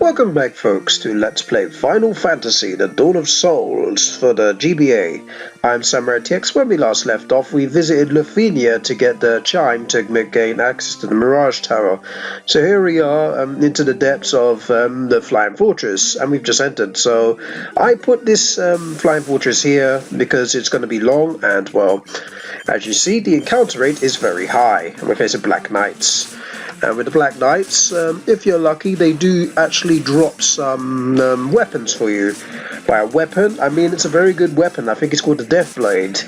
Welcome back folks to Let's Play Final Fantasy The Dawn of Souls for the GBA. I'm SamuraiT-X. When we last left off, we visited Lithuania to get the chime to gain access to the Mirage Tower. So here we are into the depths of the Flying Fortress, and we've just entered. So I put this Flying Fortress here because it's going to be long, and well, as you see, the encounter rate is very high, and we're facing Black Knights. And with the Black Knights, if you're lucky, they do actually drop some weapons for you. By a weapon, I mean it's a very good weapon. I think it's called the Death Blade.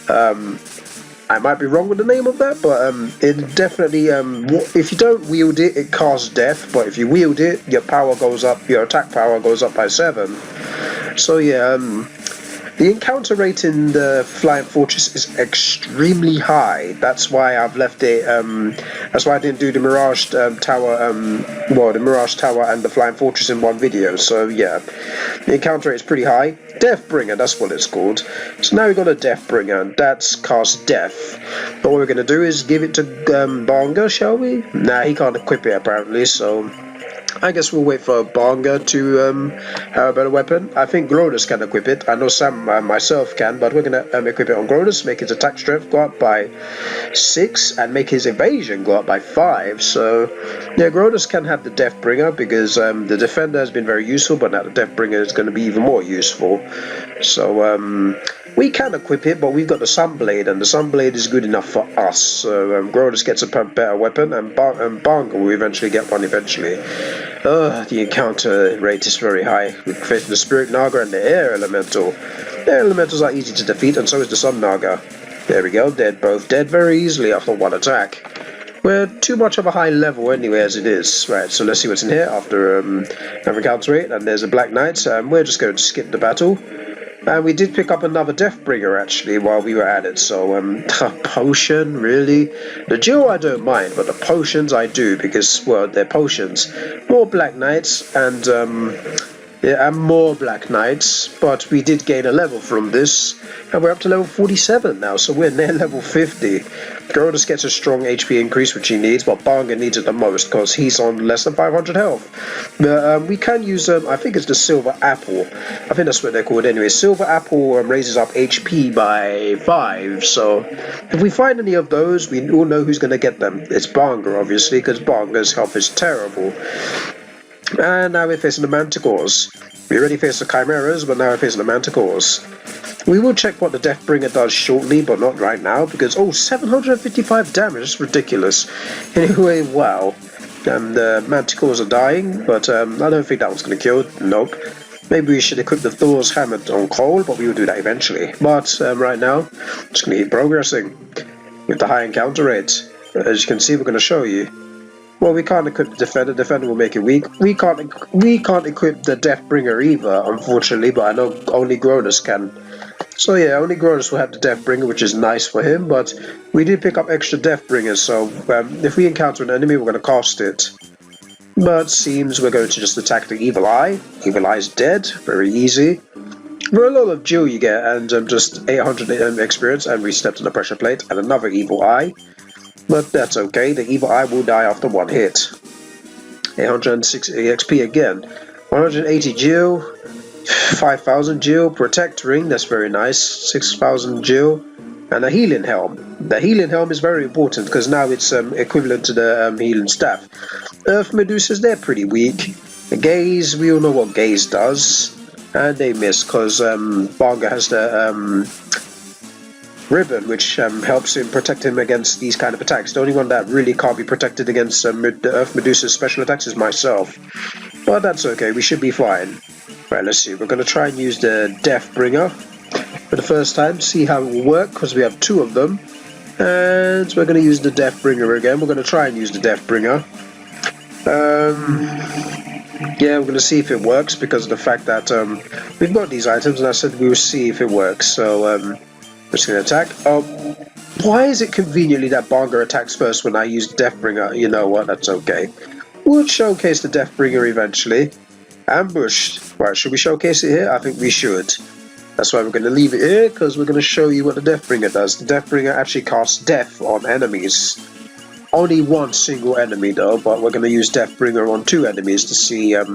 I might be wrong with the name of that, but it definitely, if you don't wield it, it casts death. But if you wield it, your power goes up, your attack power goes up by 7. So yeah, the encounter rate in the Flying Fortress is extremely high. That's why I've left it. That's why I didn't do the Mirage Tower. Well, the Mirage Tower and the Flying Fortress in one video. So yeah, the encounter rate is pretty high. Deathbringer, that's what it's called. So now we've got a Deathbringer, and that's cast death. But what we're gonna do is give it to Bonga, shall we? Nah, he can't equip it apparently. So I guess we'll wait for Bonga to have a better weapon. I think Grodus can equip it. I know Sam myself can, but we're going to equip it on Grodus, make his attack strength go up by 6, and make his evasion go up by 5. So, yeah, Grodus can have the Deathbringer, because the Defender has been very useful, but now the Deathbringer is going to be even more useful. So, we can equip it, but we've got the Sunblade, and the Sunblade is good enough for us. So Grodus gets a better weapon, and Bonga will eventually get one eventually. The encounter rate is very high. We're facing the Spirit Naga and the Air Elemental. The Air Elementals are easy to defeat, and so is the Sun Naga. There we go, both dead very easily after one attack. We're too much of a high level anyway as it is. Right, so let's see what's in here after encounter rate, and there's a Black Knight, and we're just going to skip the battle. And we did pick up another Deathbringer actually while we were at it, so a potion, really? The Jewel I don't mind, but the potions I do, because, well, they're potions. More Black Knights, and yeah, and more Black Knights, but we did gain a level from this, and we're up to level 47 now, so we're near level 50. Grodus gets a strong HP increase, which he needs, but Bonga needs it the most, because he's on less than 500 health. But we can use, I think it's the Silver Apple. I think that's what they're called anyway. Silver Apple raises up HP by 5, so if we find any of those, we all know who's going to get them. It's Bonga, obviously, because Bonga's health is terrible. And now we're facing the Manticores. We already faced the Chimeras, but now we're facing the Manticores. We will check what the Deathbringer does shortly, but not right now, because, 755 damage, that's ridiculous. Anyway, wow. And the Manticores are dying, but I don't think that one's going to kill. Nope. Maybe we should equip the Thor's Hammer on Cole, but we will do that eventually. But right now, just going to keep progressing with the high encounter rate. As you can see, we're going to show you. Well, we can't equip the Defender. The Defender will make it weak. We can't equip the Deathbringer either, unfortunately, but I know only Grodus can. So yeah, only Grodus will have the Deathbringer, which is nice for him, but we did pick up extra Deathbringers, so if we encounter an enemy, we're going to cast it. But seems we're going to just attack the Evil Eye. Evil Eye is dead, very easy. For a lot of Jewel you get, and just 800 experience, and we stepped on the pressure plate, and another Evil Eye. But that's okay, the Evil Eye will die after one hit. 860 XP again. 180 Jewel, 5,000 Jewel, Protect Ring, that's very nice, 6,000 Jewel, and a Healing Helm. The Healing Helm is very important, because now it's equivalent to the Healing Staff. Earth Medusas, they're pretty weak. The Gaze, we all know what Gaze does, and they miss, because Bonga has the Ribbon, which helps him protect him against these kind of attacks. The only one that really can't be protected against the Earth Medusa's special attacks is myself. But that's okay, we should be fine. Right, let's see, we're going to try and use the Deathbringer for the first time, see how it will work, because we have 2 of them. And we're going to use the Deathbringer again. We're going to try and use the Deathbringer. Yeah, we're going to see if it works, because of the fact that we've got these items, and I said we will see if it works. So, just going to attack. Why is it conveniently that Bonga attacks first when I use Deathbringer? You know what, that's okay. We'll showcase the Deathbringer eventually. Ambush. Right, should we showcase it here? I think we should. That's why we're going to leave it here, because we're going to show you what the Deathbringer does. The Deathbringer actually casts death on enemies. only one single enemy though, but we're going to use Deathbringer on 2 enemies to see if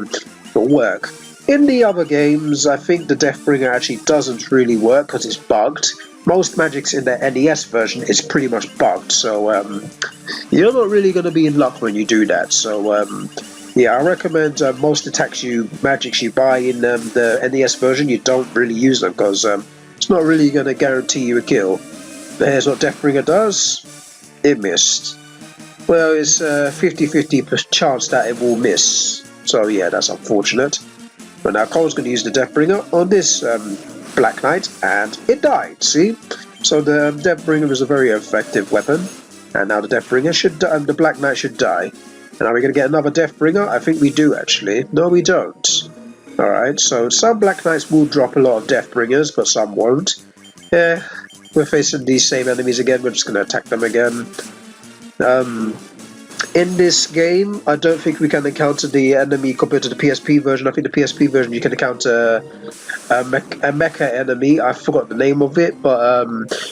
it'll work. In the other games, I think the Deathbringer actually doesn't really work because it's bugged. Most magics in the NES version is pretty much bugged, so you're not really going to be in luck when you do that. So yeah, I recommend most magics you buy in the NES version, you don't really use them because it's not really going to guarantee you a kill. But here's what Deathbringer does. It missed. Well, it's a 50-50 chance that it will miss. So yeah, that's unfortunate. But now Cole's going to use the Deathbringer on this Black Knight, and it died, see? So the Deathbringer is a very effective weapon. And now the Deathbringer should the Black Knight should die. And are we going to get another Deathbringer? I think we do, actually. No, we don't. Alright, so some Black Knights will drop a lot of Deathbringers, but some won't. Yeah, we're facing these same enemies again. We're just going to attack them again. In this game, I don't think we can encounter the enemy compared to the PSP version. I think the PSP version you can encounter a mecha enemy. I forgot the name of it, but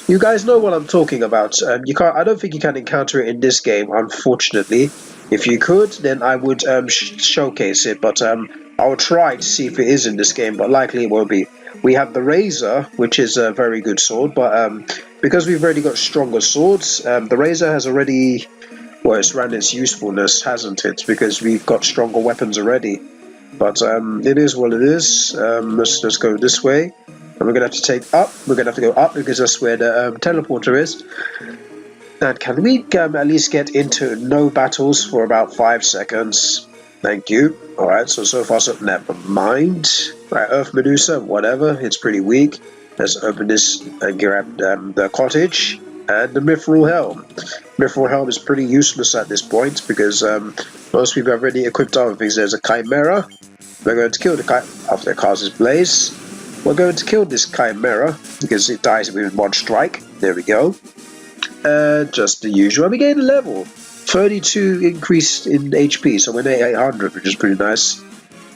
you guys know what I'm talking about. You can't. I don't think you can encounter it in this game, unfortunately. If you could, then I would showcase it, but I'll try to see if it is in this game, but likely it won't be. We have the Razor, which is a very good sword, but because we've already got stronger swords, the Razor has already, well, it's ran its usefulness, hasn't it? Because we've got stronger weapons already. But it is what it is. Let's go this way. And we're going to have to take up. We're going to have to go up because that's where the teleporter is. And can we at least get into no battles for about 5 seconds? Thank you. Alright, so far so never mind. Right, Earth Medusa, whatever, it's pretty weak. Let's open this and grab the cottage and the Mithril Helm. Mithril Helm is pretty useless at this point because most people have already equipped other things. There's a Chimera. We're going to kill the after it casts Blaze. We're going to kill this Chimera because it dies with 1 strike. There we go. Just the usual. We gained a level. 32 increased in HP, so we're at 800, which is pretty nice.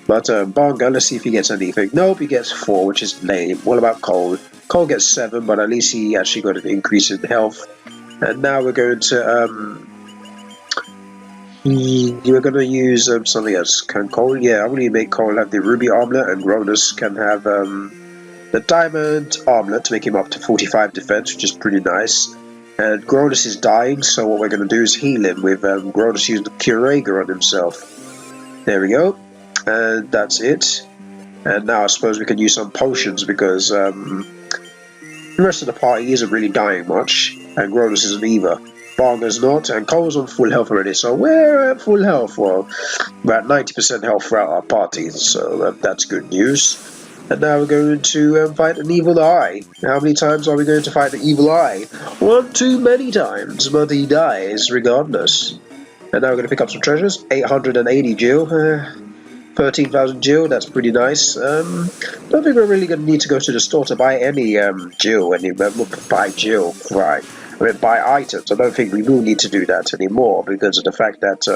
But Bonga, let's see if he gets anything. Nope, he gets 4, which is lame. What about Cole? Cole gets 7, but at least he actually got an increase in health. And now we're going to use something else. Can Cole? Yeah, I'm going to make Cole have the Ruby Armlet, and Gronus can have the Diamond Armlet to make him up to 45 defense, which is pretty nice. And Gronus is dying, so what we're going to do is heal him with Gronus using the Curager on himself. There we go. And that's it. And now I suppose we can use some potions because the rest of the party isn't really dying much. And Gronus isn't either. Barga's not, and Cole's on full health already, so we're at full health. Well, we're at 90% health throughout our party, so that's good news. And now we're going to fight an evil eye. How many times are we going to fight an evil eye? 1 too many times, but he dies regardless. And now we're going to pick up some treasures. 880 Jill. 13,000 Jill, that's pretty nice. Don't think we're really going to need to go to the store to buy any Jill. Buy Jill, right. I mean, buy items. I don't think we will need to do that anymore because of the fact that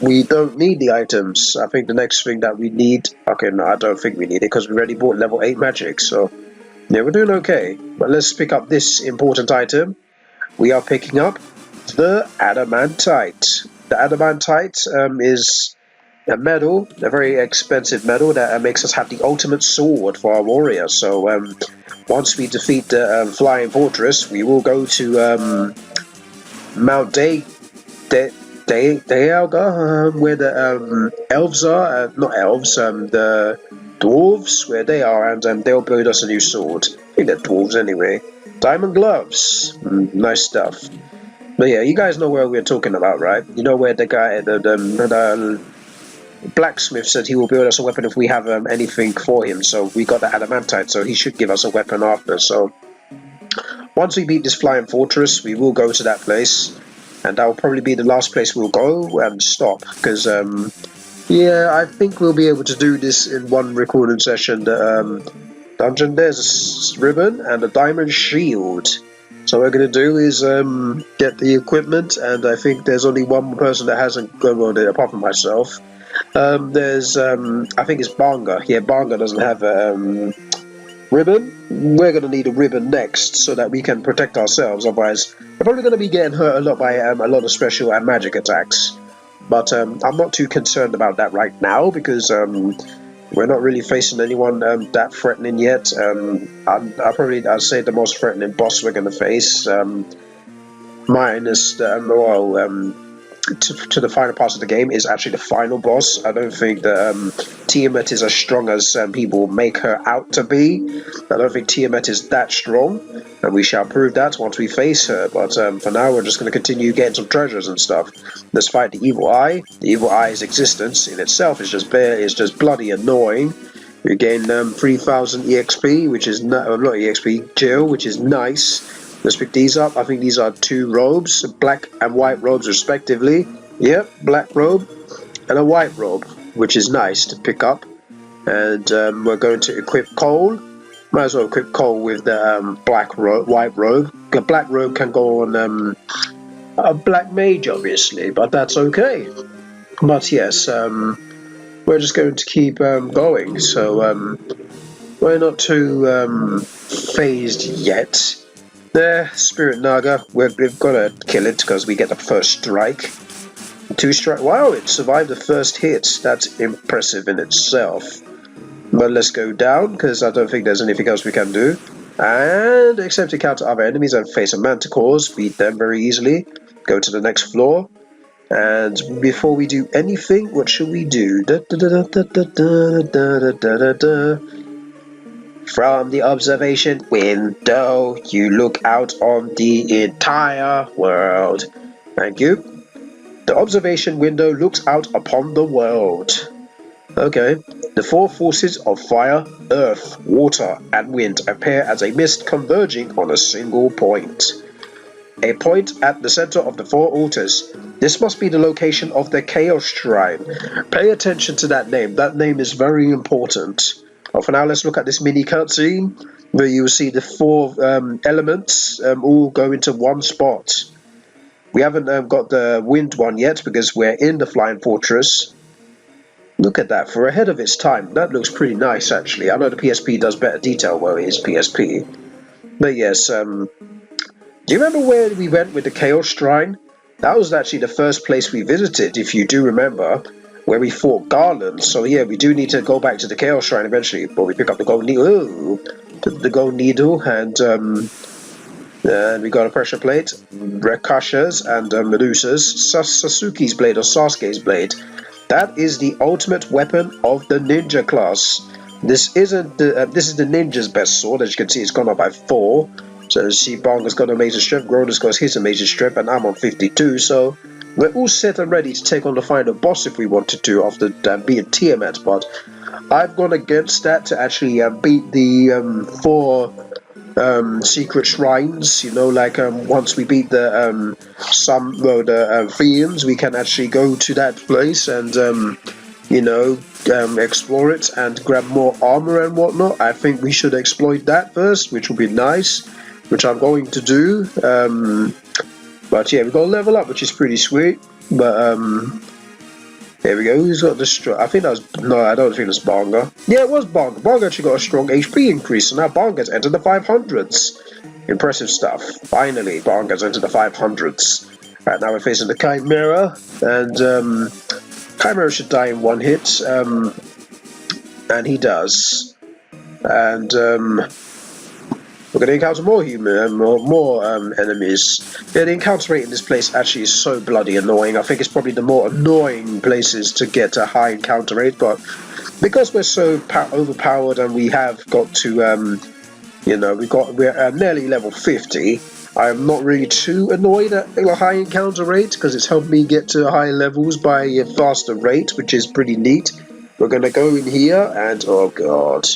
we don't need the items. I think the next thing that we need... Okay, no, I don't think we need it because we already bought level 8 magic, so... Yeah, we're doing okay. But let's pick up this important item. We are picking up the Adamantite. The Adamantite is a medal, a very expensive medal that makes us have the ultimate sword for our warrior. So once we defeat the Flying Fortress, we will go to Mount Dialga, where the elves are, not elves, the dwarves, where they are, and they'll build us a new sword. I think they're dwarves anyway. Diamond gloves, nice stuff. But yeah, you guys know where we're talking about, right? You know where the guy, the blacksmith said he will build us a weapon if we have anything for him. So we got the Adamantite, so he should give us a weapon after. So once we beat this Flying Fortress, we will go to that place. And that will probably be the last place we'll go and stop, because, yeah, I think we'll be able to do this in one recording session. The dungeon, there's a ribbon and a diamond shield. So what we're going to do is get the equipment, and I think there's only one more person that hasn't gone on it apart from myself. There's, I think it's Banga. Yeah, Banga doesn't have Ribbon? We're going to need a ribbon next so that we can protect ourselves, otherwise we're probably going to be getting hurt a lot by a lot of special and magic attacks. But I'm not too concerned about that right now because we're not really facing anyone that threatening yet. I'd say the most threatening boss we're going to face, minus to the final parts of the game, is actually the final boss. I don't think that Tiamat is as strong as people make her out to be. I don't think Tiamat is that strong, and we shall prove that once we face her. But for now, we're just going to continue getting some treasures and stuff. Let's fight the Evil Eye. The Evil Eye's existence in itself is just bloody annoying. We gain 3,000 EXP, which is not EXP, Jill, which is nice. Let's pick these up. I think these are 2 robes, black and white robes respectively. Yep, black robe and a white robe, which is nice to pick up. And we're going to equip Cole. Might as well equip Cole with the white robe. The black robe can go on a black mage, obviously, but that's okay. But yes, we're just going to keep going. So we're not too phased yet. There, Spirit Naga, we've got to kill it because we get the first strike. 2 strike. Wow, it survived the first hit. That's impressive in itself. But let's go down because I don't think there's anything else we can do. And except to counter other enemies and face a manticores, beat them very easily. Go to the next floor. And before we do anything, what should we do? From the observation window, you look out on the entire world. Thank you. The observation window looks out upon the world. Okay. The 4 forces of fire, earth, water, and wind appear as a mist converging on a single point. A point at the center of the 4 altars. This must be the location of the Chaos Shrine. Pay attention to that name. That name is very important. Well, for now, let's look at this mini cutscene where you will see the 4 elements all go into one spot. We haven't got the wind one yet because we're in the Flying Fortress. Look at that, for ahead of its time. That looks pretty nice, actually. I know the PSP does better detail where it is PSP. But yes, do you remember where we went with the Chaos Shrine? That was actually the first place we visited, if you do remember, where we fought Garland. So yeah, we do need to go back to the Chaos Shrine eventually, but we pick up the gold needle. Ooh, the gold needle, and we got a pressure plate, Rekasha's and Medusa's, Sasuke's blade or Sasuke's blade. That is the ultimate weapon of the ninja class. This is the ninja's best sword. As you can see, it's gone up by 4. So see, Banga's got amazing strength, Groda's got his amazing strength, and I'm on 52. So we're all set and ready to take on the final boss if we wanted to after beating Tiamat. But I've gone against that to actually beat the 4 secret shrines. You know, like once we beat the Fiends, we can actually go to that place and you know, explore it and grab more armor and whatnot. I think we should exploit that first, which will be nice, which I'm going to do. But yeah, we got to level up, which is pretty sweet. But there we go. Who's got the I think that was, no, I don't think it's Banga. Yeah, it was Banga. Banga actually got a strong HP increase, so now Banga's entered the 500s. Impressive stuff. Finally, Banga's entered the 500s. Right, now we're facing the Chimera, and Chimera should die in 1 hit, and he does. And we're going to encounter more enemies. Yeah, the encounter rate in this place actually is so bloody annoying. I think it's probably the more annoying places to get a high encounter rate, but because we're so overpowered and we have got to, you know, we're nearly level 50, I'm not really too annoyed at a high encounter rate because it's helped me get to high levels by a faster rate, which is pretty neat. We're going to go in here and, oh god,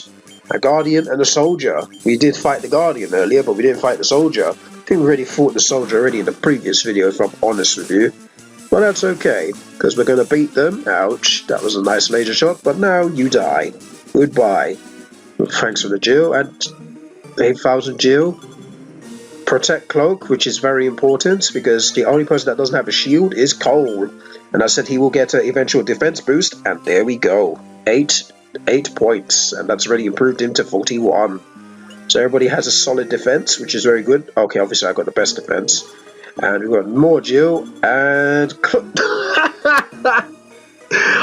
a Guardian and a Soldier. We did fight the Guardian earlier, but we didn't fight the Soldier. I think we already fought the Soldier already in the previous video, if I'm honest with you. But that's okay, because we're going to beat them. Ouch, that was a nice laser shot, but now you die. Goodbye. Thanks for the Jill, and 8,000 Jill. Protect Cloak, which is very important, because the only person that doesn't have a shield is Cole. And I said he will get an eventual defense boost, and there we go. 8 points, and that's already improved him to 41. So everybody has a solid defense, which is very good. Okay, obviously I got the best defense. And we've got more Jill and...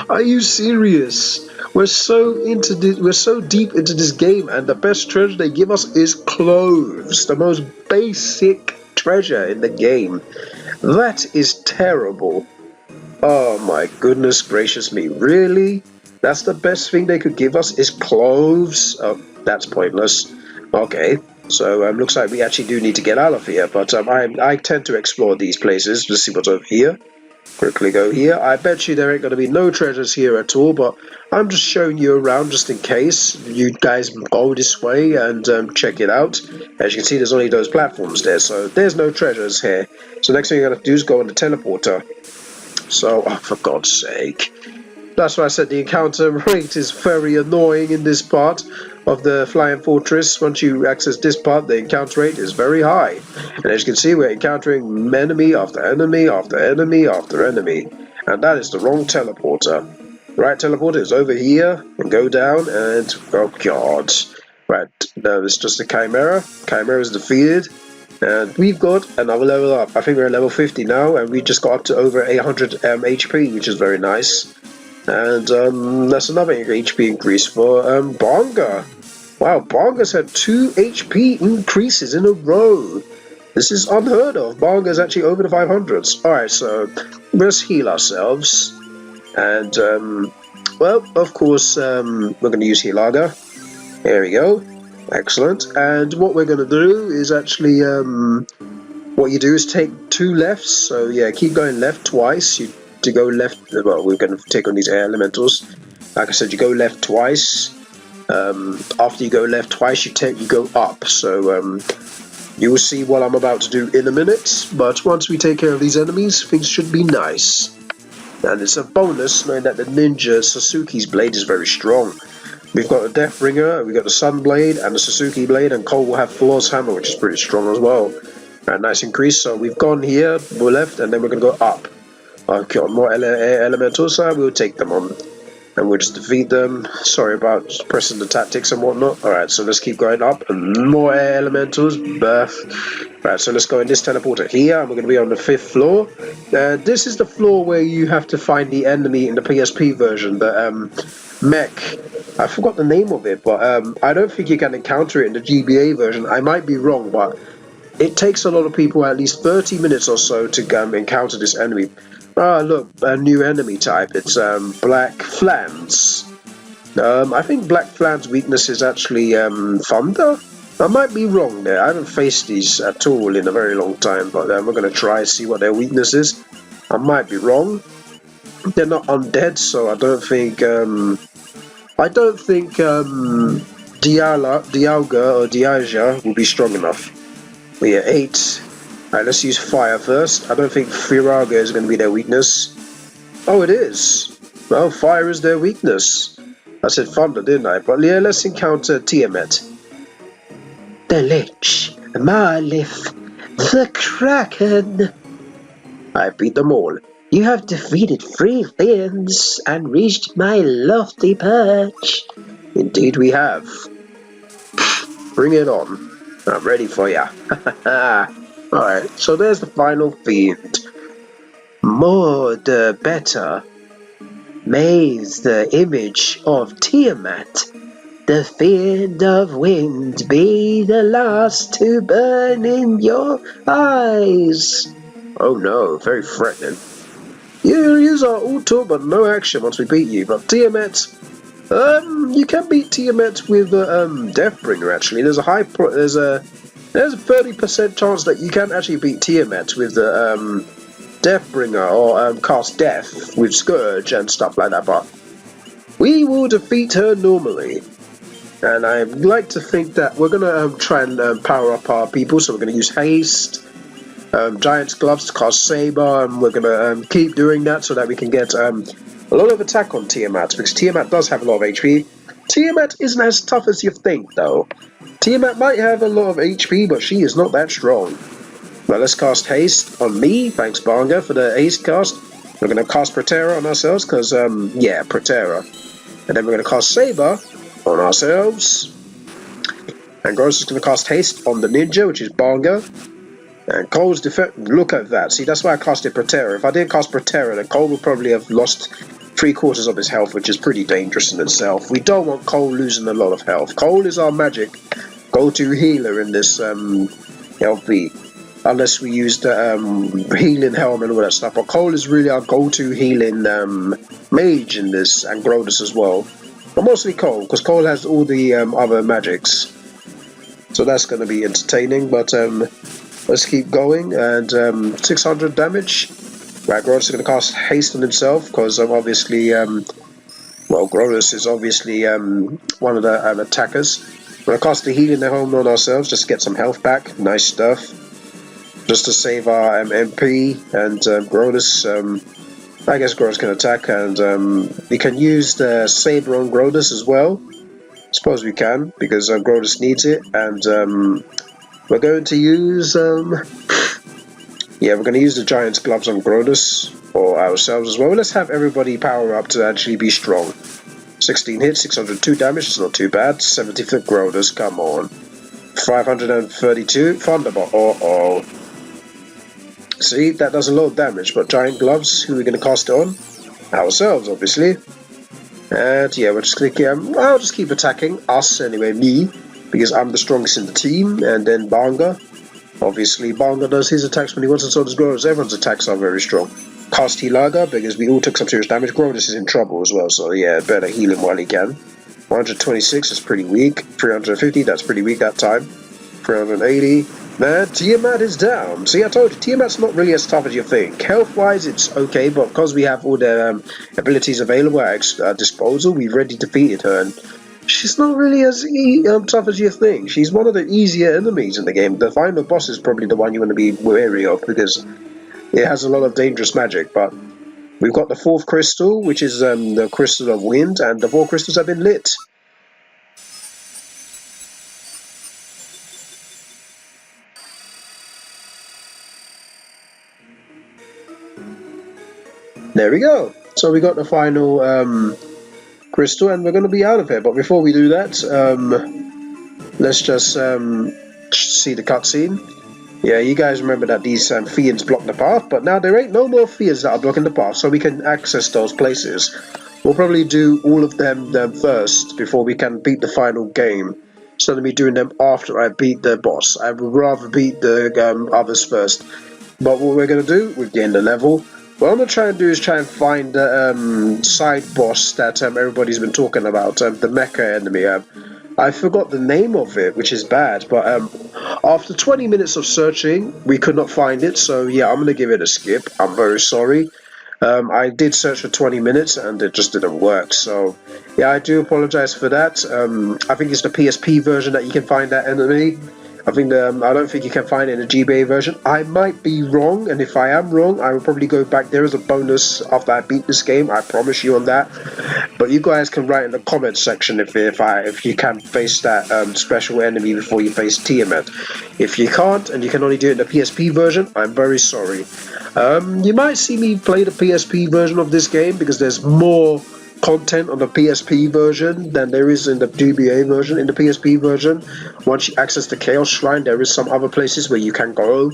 Are you serious? We're so deep into this game, and the best treasure they give us is clothes, the most basic treasure in the game. That is terrible. Oh my goodness gracious me, really? That's the best thing they could give us is clothes? Oh, that's pointless. Okay, so looks like we actually do need to get out of here, but I tend to explore these places to see what's over here. Quickly go here. I bet you there ain't going to be no treasures here at all, but I'm just showing you around just in case you guys go this way and check it out. As you can see, there's only those platforms there, so there's no treasures here. So next thing you're going to do is go on the teleporter. So, oh, for God's sake. That's why I said the encounter rate is very annoying in this part of the Flying Fortress. Once you access this part, the encounter rate is very high. And as you can see, we're encountering enemy after enemy after enemy after enemy. And that is the wrong teleporter. The right teleporter is over here, and go down, and oh god. Right, no, it's just a Chimera. Chimera is defeated. And we've got another level up. I think we're at level 50 now, and we just got up to over 800 HP, which is very nice. And that's another HP increase for Bonga. Wow, Bonga's had 2 HP increases in a row. This is unheard of. Bonga's actually over the 500s. Alright, so let's heal ourselves. And, well, of course, we're going to use Hilaga. There we go. Excellent. And what we're going to do is actually, what you do is take 2 lefts. So, yeah, keep going left twice. To go left, well, we're going to take on these air elementals. Like I said, you go left twice. After you go left twice, you go up. So you will see what I'm about to do in a minute. But once we take care of these enemies, things should be nice. And it's a bonus knowing that the ninja Sasuke's blade is very strong. We've got a Deathbringer, we've got the Sun Blade and the Sasuke Blade, and Cole will have Floor's Hammer, which is pretty strong as well. Right, nice increase. So we've gone here, we're left, and then we're going to go up. Okay, more air elementals, so we'll take them on. And we'll just defeat them. Sorry about pressing the tactics and whatnot. Alright, so let's keep going up. And more air elementals. Right, so let's go in this teleporter here. And we're going to be on the 5th floor. This is the floor where you have to find the enemy in the PSP version. The mech. I forgot the name of it, but I don't think you can encounter it in the GBA version. I might be wrong, but it takes a lot of people at least 30 minutes or so to encounter this enemy. Ah, look, a new enemy type. It's Black Flans. I think Black Flans' weakness is actually Thunder? I might be wrong there. I haven't faced these at all in a very long time, but we're going to try and see what their weakness is. I might be wrong. They're not undead, so I don't think Dialga or Dialga will be strong enough. We are 8. Alright, let's use fire first. I don't think Firaga is going to be their weakness. Oh, it is. Well, fire is their weakness. I said thunder, didn't I? But yeah, let's encounter Tiamat. The Lich, Malif, the Kraken. I beat them all. You have defeated 3 fiends and reached my lofty perch. Indeed we have. Bring it on. I'm ready for ya. Alright, so there's the final fiend. More the better. May the image of Tiamat, the fiend of wind, be the last to burn in your eyes. Oh no, very threatening. You use our all talk but no action once we beat you, but Tiamat, you can beat Tiamat with Deathbringer actually. There's a 30% chance that you can actually beat Tiamat with the Deathbringer or cast Death with Scourge and stuff like that, but we will defeat her normally. And I'd like to think that we're going to try and power up our people, so we're going to use Haste, Giant's Gloves to cast Saber, and we're going to keep doing that so that we can get a lot of attack on Tiamat, because Tiamat does have a lot of HP. Tiamat isn't as tough as you think, though. Tiamat might have a lot of HP, but she is not that strong. Well, let's cast Haste on me. Thanks, Banga, for the Haste cast. We're going to cast Protera on ourselves, because, yeah, Protera. And then we're going to cast Saber on ourselves. And Grodus is going to cast haste on the ninja, which is Banga. And Cole's defense. Look at that. See, that's why I casted Protera. If I didn't cast Protera, then Cole would probably have lost 3/4 of his health, which is pretty dangerous in itself. We don't want Cole losing a lot of health. Cole is our magic go-to healer in this LP. Unless we use the healing helm and all that stuff. But Cole is really our go-to healing mage in this, and Grodus as well. But mostly Cole, because Cole has all the other magics. So that's going to be entertaining, but let's keep going. And 600 damage. Right, Grodus is going to cast haste on himself, because obviously, well, Grodus is obviously one of the attackers. We're going to cast the healing helm on ourselves, just to get some health back. Nice stuff. Just to save our MP, and Grodus, I guess Grodus can attack, and we can use the Saber on Grodus as well. I suppose we can, because Grodus needs it, and we're going to use, yeah, we're going to use the Giant's Gloves on Grodus, or ourselves as well. Let's have everybody power up to actually be strong. 16 hits, 602 damage, it's not too bad. 70 for Grodus, come on. 532, Thunderbolt, uh-oh. See, that does a lot of damage, but Giant Gloves, who are we going to cast it on? Ourselves, obviously. And yeah, we're just going to I'll just keep attacking us, anyway, me, because I'm the strongest in the team, and then Banga. Obviously, Banga does his attacks when he wants, and so does Grodus. Everyone's attacks are very strong. Cast Hilaga, because we all took some serious damage. Grodus is in trouble as well, so yeah, better heal him while he can. 126 is pretty weak. 350, that's pretty weak that time. 380. Man, Tiamat is down. See, I told you, Tiamat's not really as tough as you think. Health-wise, it's okay, but because we have all the abilities available at our disposal, we've already defeated her, and she's not really as tough as you think. She's one of the easier enemies in the game. The final boss is probably the one you want to be wary of, because it has a lot of dangerous magic, but we've got the 4th crystal, which is the Crystal of Wind, and the 4 crystals have been lit. There we go. So we got the final crystal, and we're going to be out of here. But before we do that, let's just see the cutscene. Yeah, you guys remember that these fiends block the path, but now there ain't no more fiends that are blocking the path, so we can access those places. We'll probably do all of them first before we can beat the final game. Instead of me doing them after I beat the boss, I would rather beat the others first. But what we're going to do, we're getting the level. What I'm going to try and do is try and find the side boss that everybody's been talking about, the mecha enemy. I forgot the name of it, which is bad, but after 20 minutes of searching, we could not find it, so yeah, I'm going to give it a skip. I'm very sorry. I did search for 20 minutes and it just didn't work, so yeah, I do apologize for that. I think it's the PSP version that you can find that enemy. I don't think you can find it in the GBA version. I might be wrong, and if I am wrong, I will probably go back. There is a bonus after I beat this game, I promise you on that. But you guys can write in the comments section if you can face that special enemy before you face Tiamat. If you can't, and you can only do it in the PSP version, I'm very sorry. You might see me play the PSP version of this game, because there's more content on the PSP version than there is in the GBA version. In the PSP version, once you access the Chaos Shrine, there is some other places where you can go,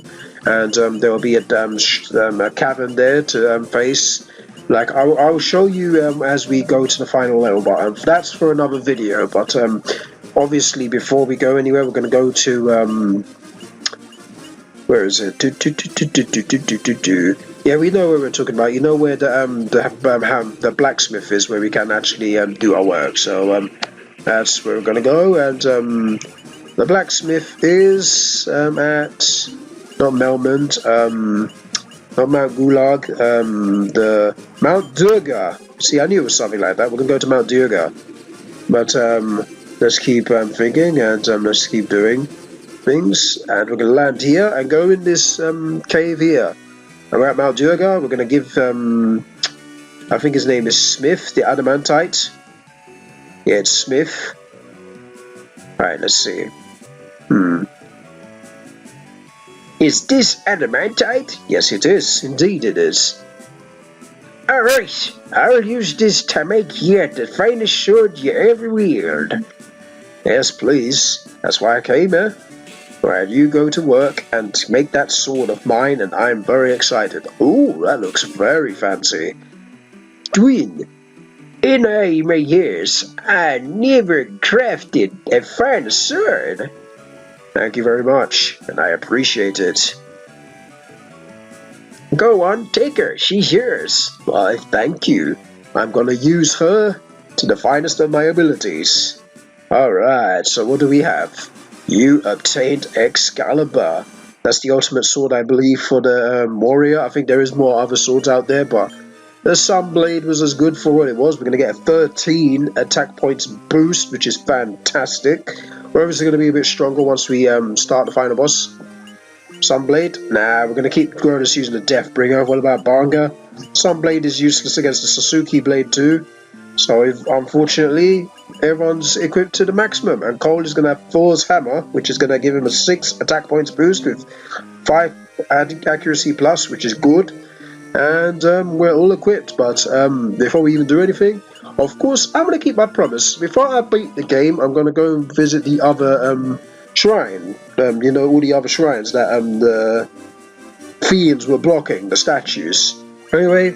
and there will be a cavern there to face. Like, I'll show you as we go to the final level, but that's for another video. But obviously, before we go anywhere, we're going to go to where is it? Yeah, we know where we're talking about. You know where the blacksmith is, where we can actually do our work. So that's where we're gonna go. And the blacksmith is at not Melmond, not Mount Gulag, the Mount Durga. See, I knew it was something like that. We're gonna go to Mount Durga. But let's keep thinking, and let's keep doing things. And we're gonna land here and go in this cave here. And we're at Mount Durga. We're going to give, I think his name is Smith, the Adamantite. Yeah, it's Smith. Alright, let's see. Is this Adamantite? Yes, it is. Indeed it is. Alright, I'll use this to make yet the finest sword you ever wield. Yes, please. That's why I came here. Alright, you go to work and make that sword of mine, and I'm very excited. Ooh, that looks very fancy. Twin, in all my years, I never crafted a fine sword. Thank you very much, and I appreciate it. Go on, take her, she's yours. Why, thank you. I'm gonna use her to the finest of my abilities. Alright, so what do we have? You obtained Excalibur. That's the ultimate sword, I believe, for the warrior. I think there is more other swords out there, but the Sunblade was as good for what it was. We're going to get a 13 attack points boost, which is fantastic. We're obviously going to be a bit stronger once we start the final boss. Sunblade? Nah, we're going to keep Grodus using the Deathbringer. What about Banga? Sunblade is useless against the Sasuke Blade too. So unfortunately, everyone's equipped to the maximum. And Cole is going to have Thor's Hammer, which is going to give him a 6 attack points boost with 5 accuracy plus, which is good. And we're all equipped. But before we even do anything, of course, I'm going to keep my promise. Before I beat the game, I'm going to go and visit the other shrine. You know, all the other shrines that the fiends were blocking, the statues. Anyway,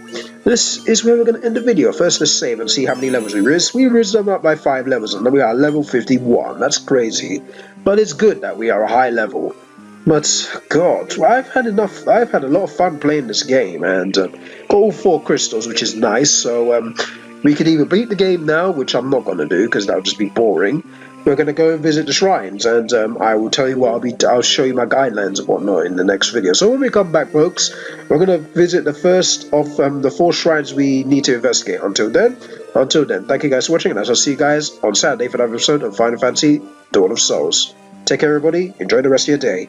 this is where we're going to end the video. First, let's save and see how many levels we raised. We raised them up by 5 levels, and then we are level 51. That's crazy. But it's good that we are a high level. But, God, I've had a lot of fun playing this game, and got all 4 crystals, which is nice. So, we could either beat the game now, which I'm not going to do, because that would just be boring. We're going to go and visit the shrines, and I will tell you what I'll show you my guidelines and whatnot in the next video. So when we come back, folks, we're going to visit the first of the 4 shrines we need to investigate. Until then, thank you guys for watching, and I shall see you guys on Saturday for another episode of Final Fantasy Dawn of Souls. Take care, everybody. Enjoy the rest of your day.